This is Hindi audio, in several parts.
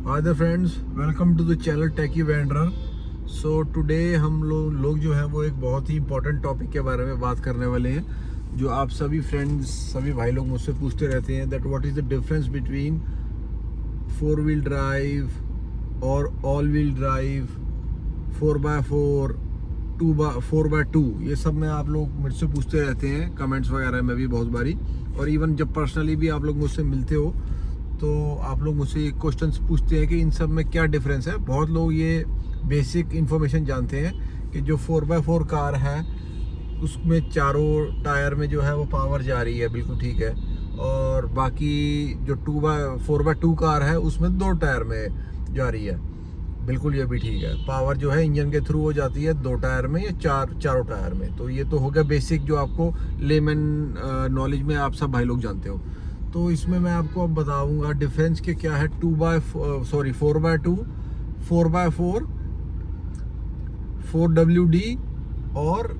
Hi the friends, welcome to the channel Techy Vendor. So today हम लोग जो है वो एक बहुत ही इंपॉर्टेंट टॉपिक के बारे में बात करने वाले हैं, जो आप सभी फ्रेंड्स, सभी भाई लोग मुझसे पूछते रहते हैं, that what is the difference between 4 wheel drive और all wheel drive, 4x4, 4x2। ये सब में आप लोग मुझसे पूछते रहते हैं कमेंट्स वगैरह में भी बहुत बारी, और इवन जब पर्सनली भी आप लोग मुझसे मिलते हो तो आप लोग मुझसे क्वेश्चंस पूछते हैं कि इन सब में क्या डिफरेंस है। बहुत लोग ये बेसिक इन्फॉर्मेशन जानते हैं कि जो 4x4 कार है उसमें चारों टायर में जो है वो पावर जा रही है, बिल्कुल ठीक है, और बाकी जो 4x2 कार है उसमें 2 टायर में जा रही है, बिल्कुल ये भी ठीक है। पावर जो है इंजन के थ्रू हो जाती है 2 टायर में या चारों टायर में। तो ये तो हो गया बेसिक, जो आपको लेमन नॉलेज में आप सब भाई लोग जानते हो। तो इसमें मैं आपको अब बताऊंगा डिफरेंस के क्या है 4x2, 4x4, 4WD और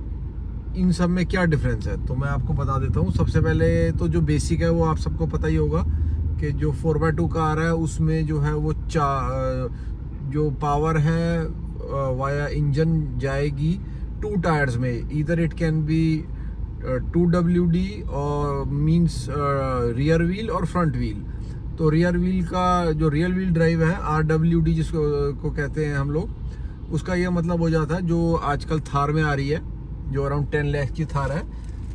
इन सब में क्या डिफरेंस है। तो मैं आपको बता देता हूँ। सबसे पहले तो जो बेसिक है वो आप सबको पता ही होगा कि जो 4x2 कार है उसमें जो है वो जो पावर है वाया इंजन जाएगी 2 टायर्स में। इधर इट कैन बी 2WD और मींस रियर व्हील और फ्रंट व्हील। तो रियर व्हील का जो रियर व्हील ड्राइव है RWD जिसको को कहते हैं हम लोग, उसका ये मतलब हो जाता है जो आजकल थार में आ रही है, जो अराउंड 10 लाख की थार है,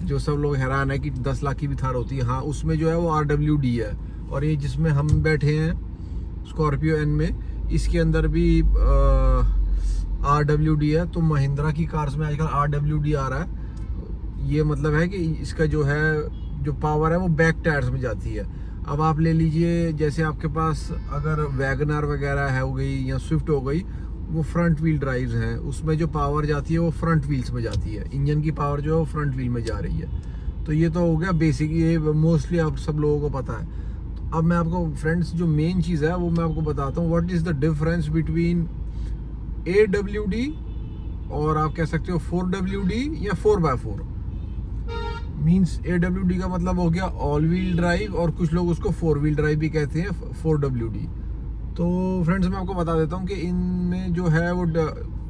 जो सब लोग हैरान है कि 10 लाख की भी थार होती है। हाँ, उसमें जो है वो RWD है। और ये जिसमें हम बैठे हैं स्कॉर्पियो एन में, इसके अंदर भी RWD है। तो महिंद्रा की कार्स में आजकल RWD आ रहा है। ये मतलब है कि इसका जो है जो पावर है वो बैक टायर्स में जाती है। अब आप ले लीजिए, जैसे आपके पास अगर वैगनर वगैरह है हो गई या स्विफ्ट हो गई, वो फ्रंट व्हील ड्राइव्स हैं, उसमें जो पावर जाती है वो फ्रंट व्हील्स में जाती है। इंजन की पावर जो है वो फ्रंट व्हील में जा रही है। तो ये तो हो गया बेसिक, ये मोस्टली आप सब लोगों को पता है। तो अब मैं आपको फ्रेंड्स जो मेन चीज़ है वो मैं आपको बताता हूँ, what is the difference between AWD और आप कह सकते हो 4WD या 4x4। मीन्स AWD का मतलब हो गया ऑल व्हील ड्राइव, और कुछ लोग उसको 4 व्हील ड्राइव भी कहते हैं, 4WD। तो फ्रेंड्स मैं आपको बता देता हूँ कि इनमें जो है वो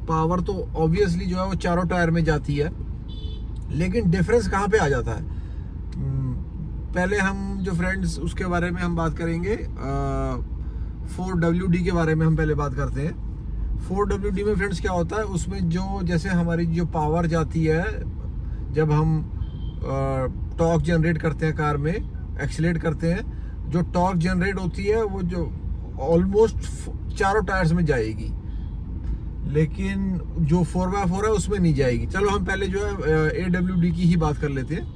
पावर तो ऑब्वियसली जो है वो चारों टायर में जाती है, लेकिन डिफरेंस कहाँ पे आ जाता है। पहले हम जो फ्रेंड्स उसके बारे में हम बात करेंगे, 4WD के बारे में हम पहले बात करते हैं। 4WD में फ्रेंड्स क्या होता है, उसमें जो जैसे हमारी जो पावर जाती है जब हम टॉर्क जनरेट करते हैं कार में, एक्सीलरेट करते हैं, जो टॉर्क जनरेट होती है वो जो ऑलमोस्ट चारों टायर्स में जाएगी, लेकिन जो 4x4 है उसमें नहीं जाएगी। चलो हम पहले जो है AWD की ही बात कर लेते हैं,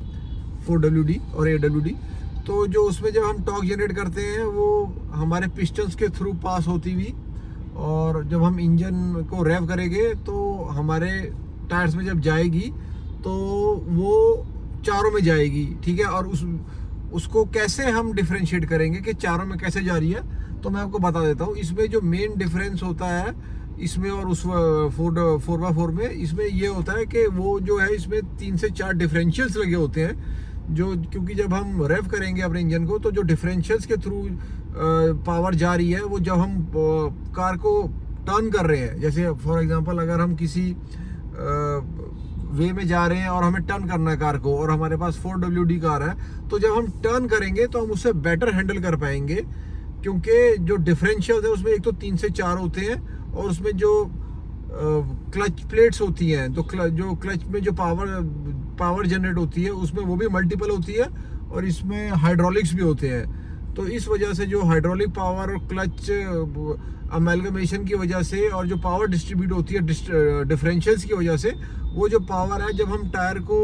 4WD और AWD। तो जो उसमें जब हम टॉर्क जनरेट करते हैं वो हमारे पिस्टन्स के थ्रू पास होती हुई, और जब हम इंजन को रेव करेंगे तो हमारे टायर्स में जब जाएगी तो वो चारों में जाएगी, ठीक है। और उसको कैसे हम डिफरेंशिएट करेंगे कि चारों में कैसे जा रही है, तो मैं आपको बता देता हूँ। इसमें जो मेन डिफरेंस होता है इसमें और उस 4x4 में, इसमें ये होता है कि वो जो है इसमें 3 से 4 डिफरेंशियल्स लगे होते हैं, जो क्योंकि जब हम रेव करेंगे अपने इंजन को तो जो डिफरेंशियल्स के थ्रू पावर जा रही है, वो जब हम कार को टर्न कर रहे हैं, जैसे फॉर एग्जांपल अगर हम किसी वे में जा रहे हैं और हमें टर्न करना है कार को, और हमारे पास 4WD कार है, तो जब हम टर्न करेंगे तो हम उससे बेटर हैंडल कर पाएंगे, क्योंकि जो डिफरेंशियल है उसमें एक तो 3 से 4 होते हैं, और उसमें जो क्लच प्लेट्स होती हैं, तो जो क्लच में जो पावर जनरेट होती है उसमें वो भी मल्टीपल होती है, और इसमें हाइड्रोलिक्स भी होते हैं। तो इस वजह से जो हाइड्रोलिक पावर और क्लच अमेलगमेशन की वजह से, और जो पावर डिस्ट्रीब्यूट होती है डिफरेंशियल्स की वजह से, वो जो पावर है जब हम टायर को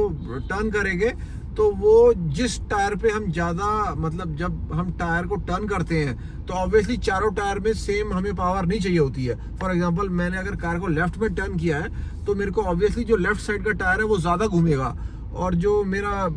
टर्न करेंगे तो वो जिस टायर पे हम ज़्यादा, मतलब जब हम टायर को टर्न करते हैं तो ऑब्वियसली चारों टायर में सेम हमें पावर नहीं चाहिए होती है। फॉर एग्जांपल मैंने अगर कार को लेफ्ट में टर्न किया है तो मेरे को ऑब्वियसली जो लेफ्ट साइड का टायर है वो ज़्यादा घूमेगा, और जो मेरा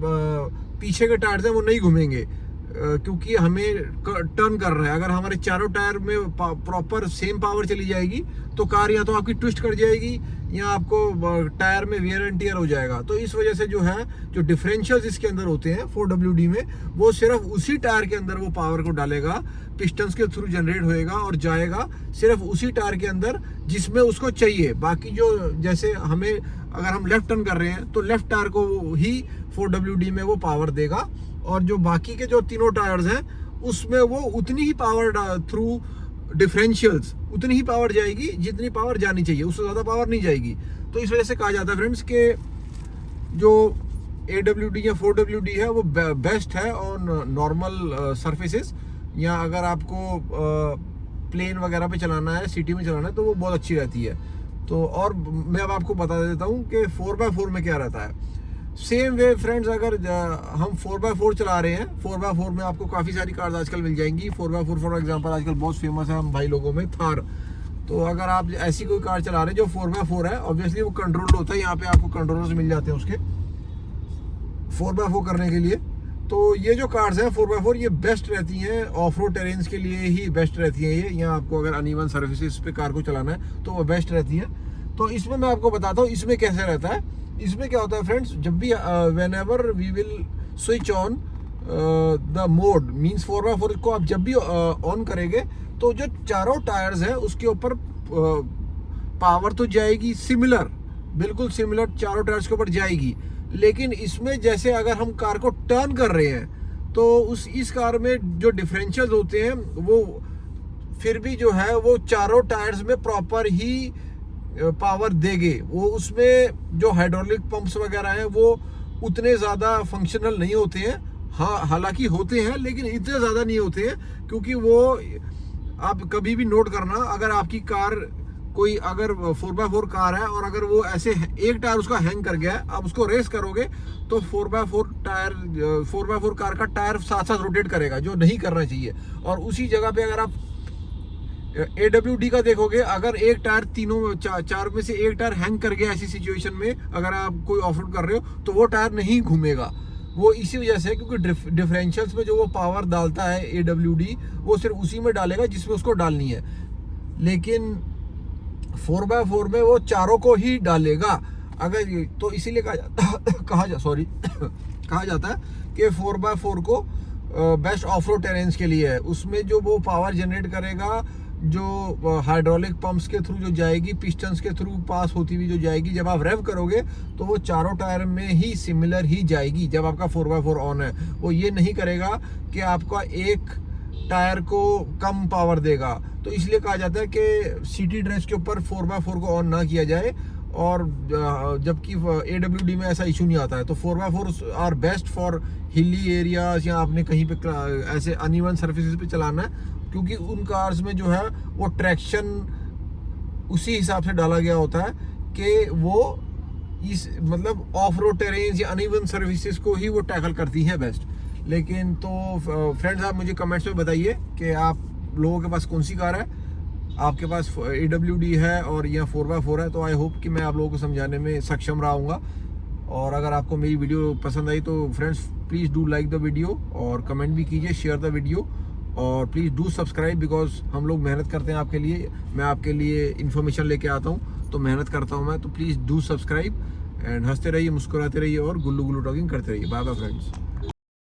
पीछे के टायर हैं वो नहीं घूमेंगे। क्योंकि हमें टर्न कर रहा है। अगर हमारे चारों टायर में प्रॉपर सेम पावर चली जाएगी तो कार या तो आपकी ट्विस्ट कर जाएगी या आपको टायर में वेयर एंड टियर हो जाएगा। तो इस वजह से जो है, जो डिफरेंशियल्स इसके अंदर होते हैं 4WD में, वो सिर्फ उसी टायर के अंदर वो पावर को डालेगा, पिस्टन्स के थ्रू जनरेट होएगा और जाएगा सिर्फ उसी टायर के अंदर जिसमें उसको चाहिए। बाकी जो, जैसे हमें अगर हम लेफ्ट टर्न कर रहे हैं तो लेफ्ट टायर को ही 4WD में वो पावर देगा, और जो बाकी के जो तीनों टायर्स हैं उसमें वो उतनी ही पावर थ्रू डिफरेंशियल्स उतनी ही पावर जाएगी जितनी पावर जानी चाहिए, उससे ज़्यादा पावर नहीं जाएगी। तो इस वजह से कहा जाता है फ्रेंड्स कि जो AWD या 4WD है वो बेस्ट है ऑन नॉर्मल सरफेसेस, या अगर आपको प्लेन वगैरह पे चलाना है, सिटी में चलाना है, तो वो बहुत अच्छी रहती है। तो और मैं अब आपको बता देता हूँ कि 4x4 में क्या रहता है। सेम वे फ्रेंड्स, अगर हम 4x4 चला रहे हैं, 4x4 में आपको काफ़ी सारी कार्स आजकल मिल जाएंगी। 4x4 फॉर एग्जांपल आजकल बहुत फेमस है हम भाई लोगों में, थार। तो अगर आप ऐसी कोई कार चला रहे हैं जो 4x4 है, ऑब्वियसली वो कंट्रोल्ड होता है, यहाँ पे आपको कंट्रोलर्स मिल जाते हैं उसके 4x4 करने के लिए। तो ये जो कार्स हैं 4x4, ये बेस्ट रहती हैं ऑफ रोड टेरेन्स के लिए ही बेस्ट रहती हैं ये। यहाँ आपको अगर अनइवन सर्विसेज पे कार को चलाना है तो वो बेस्ट रहती है। तो इसमें मैं आपको बताता हूँ इसमें कैसे रहता है। इसमें क्या होता है फ्रेंड्स, जब भी whenever we will switch on the mode means 4x4 को आप जब भी ऑन करेंगे तो जो चारों टायर्स हैं उसके ऊपर पावर तो जाएगी सिमिलर, बिल्कुल सिमिलर चारों टायर्स के ऊपर जाएगी। लेकिन इसमें जैसे अगर हम कार को टर्न कर रहे हैं तो इस कार में जो डिफरेंशियल्स होते हैं वो फिर भी जो है वो चारों टायर्स में प्रॉपर ही पावर देंगे। वो उसमें जो हाइड्रोलिक पंप्स वगैरह हैं वो उतने ज़्यादा फंक्शनल नहीं होते हैं। हाँ, हालांकि होते हैं लेकिन इतने ज़्यादा नहीं होते हैं, क्योंकि वो आप कभी भी नोट करना, अगर आपकी कार कोई अगर 4x4 कार है और अगर वो ऐसे एक टायर उसका हैंग कर गया है, आप उसको रेस करोगे तो 4x4 कार का टायर साथ साथ रोटेट करेगा, जो नहीं करना चाहिए। और उसी जगह पे अगर आप AWD का देखोगे, अगर एक टायर तीनों चार में से एक टायर हैंग कर गया ऐसी सिचुएशन में, अगर आप कोई ऑफ रोड कर रहे हो तो वो टायर नहीं घूमेगा। वो इसी वजह से, क्योंकि डिफरेंशियल्स में जो वो पावर डालता है AWD, वो सिर्फ उसी में डालेगा जिसमें उसको डालनी है। लेकिन 4x4 में वो चारों को ही डालेगा। अगर तो इसीलिए कहा जाता है कि 4x4 को बेस्ट ऑफ रोड टेरेन्स के लिए है। उसमें जो वो पावर जनरेट करेगा, जो हाइड्रोलिक पंप्स के थ्रू जो जाएगी, पिस्टन्स के थ्रू पास होती हुई जो जाएगी, जब आप रेव करोगे तो वो चारों टायर में ही सिमिलर ही जाएगी। जब आपका 4x4 ऑन है, वो ये नहीं करेगा कि आपका एक टायर को कम पावर देगा। तो इसलिए कहा जाता है कि सिटी ड्रेस के ऊपर 4x4 को ऑन ना किया जाए, और जबकि AWD में ऐसा इशू नहीं आता है। तो 4x4 are best for hilly areas, या आपने कहीं पे ऐसे अनइवन सर्फेसेस पे चलाना है, क्योंकि उन कार्स में जो है वो ट्रैक्शन उसी हिसाब से डाला गया होता है कि वो इस मतलब ऑफ रोड टेरेन्स या अनइवन सर्विसेज को ही वो टैकल करती हैं बेस्ट। लेकिन तो फ्रेंड्स, आप मुझे कमेंट्स में बताइए कि आप लोगों के पास कौन सी कार है, आपके पास AWD है और या 4x4 है। तो आई होप कि मैं आप लोगों को समझाने में सक्षम रहा हूँगा। और अगर आपको मेरी वीडियो पसंद आई तो friends please do like the video, और कमेंट भी कीजिए, शेयर द वीडियो, और प्लीज़ डू सब्सक्राइब, बिकॉज हम लोग मेहनत करते हैं आपके लिए। मैं आपके लिए इन्फॉर्मेशन लेके आता हूँ तो मेहनत करता हूँ मैं। तो प्लीज़ डू सब्सक्राइब एंड हंसते रहिए, मुस्कुराते रहिए और गुल्लू गुल्लू टॉकिंग करते रहिए। Bye bye friends.